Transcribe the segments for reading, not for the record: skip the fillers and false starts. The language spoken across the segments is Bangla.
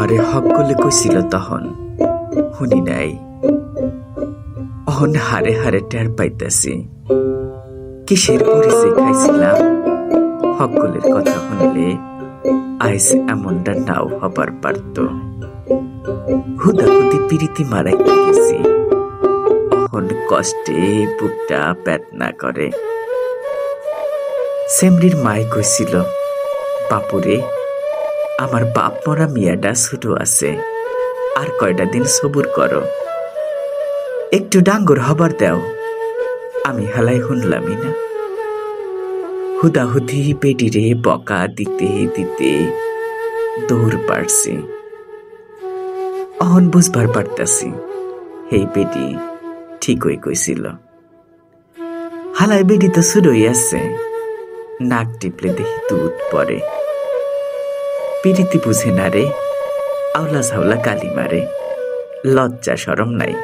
আমারে হক গলে কইছিল তখন শুনি নাই। অহন হারে হারে টের পাইতাছি কিসের পরিচয় খাইছিলাম। হক গলের কথা শুনলে আইস এমনটা নাও হবার পারত। হুদাহুদি পিরিতি মারাইতে গেছি, অহন কষ্টে বুকটা পেটনা করে। সেমরির মাই কইছিল, বাপুরে আমার বাপ মরা মিয়াডা ছোট আছে, আর কয়টা দিন সবুর করো, একটু ডাঙ্গর হবার দেও। আমি হালাই শুনলামই না। হুদাহুদি বেডিরে বকা দিতে দিতে দৌড় পারছি। অহন বুঝবার পারতাছি হেই বেডি ঠিকই কইছিল। হালাই বেডি তো শুরুই আছে, নাক টিপলে দেখি দুধ পরে। পিরিতি বুঝে না রে, আওলা ঝাওলা গালি মারে, লজ্জা সরম নাই,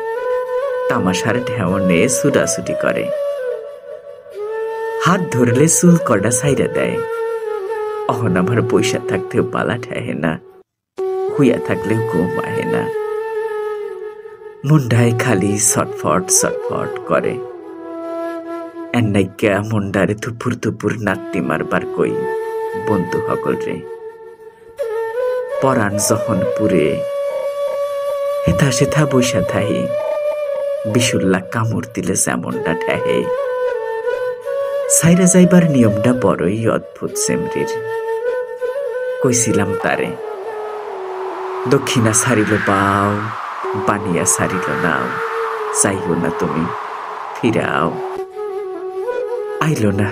তামাশার ঢেউ নিয়ে ছুটাছুটি করে। হাত ধরলে চুল কটা ছাইরা দেয়। অহন আমার পয়সা থাকতেও পালা ঠেহে না, হুইয়া থাকলেও ঘুম আহে না। মুন্ডায় খালি ছটফট ছটফট করে। এনাইকা মুন্ডারে থুপুর থুপুর নাত্তি মারবার কই বন্ধু হকল রে। পরাণ যখন পুরে হেথা সেথা বৈশা থাহি, বিশুল্লা কামড় দিলে যেমনটা ঠেহে। সাইরা যাইবার নিয়মটা বড়ই অদ্ভুত সেমরির। কইছিলাম তারে, দক্ষিণা সারিল বাও, বানিয়া সারিল নাও, চাইও না তুমি ফিরাও। আইল না,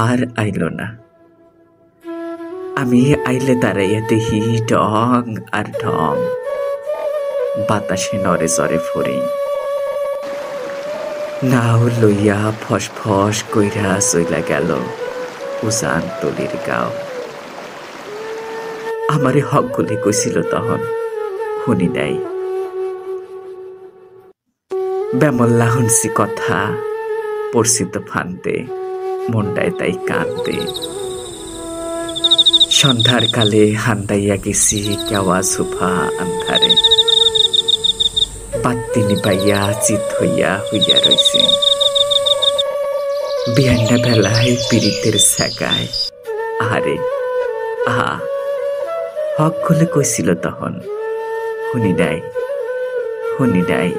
আর আইল না। আমি আইলে দাঁড়াইয়া দেখি ঢং আর ঢং, বাতাসে নরে চরে ফরি। নাও লইয়া ফস ফস কইরা চইলা গেল উজান তলির গাও। আমারে হক গলে কইছিল তখন শুনি নাই। বেমল্লা শুনছি কথা, পড়ছি তো ফান্দে, মন্ডায় তাই কান্দে। সন্ধ্যার কালে হান্দাইয়া গেছি কেওয়া সোফা আন্ধারে, বাত্তি নিপাইয়া চিত হইয়া হইয়া রইছে। বিহান্না বেলায় পিরিতের শেখায়, আহারে আহা হক গলে কইছিল তখন শুনি নাই, শুনি নাই।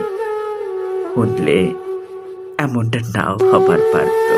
শুনলে এমনটা নাও হবার পারত।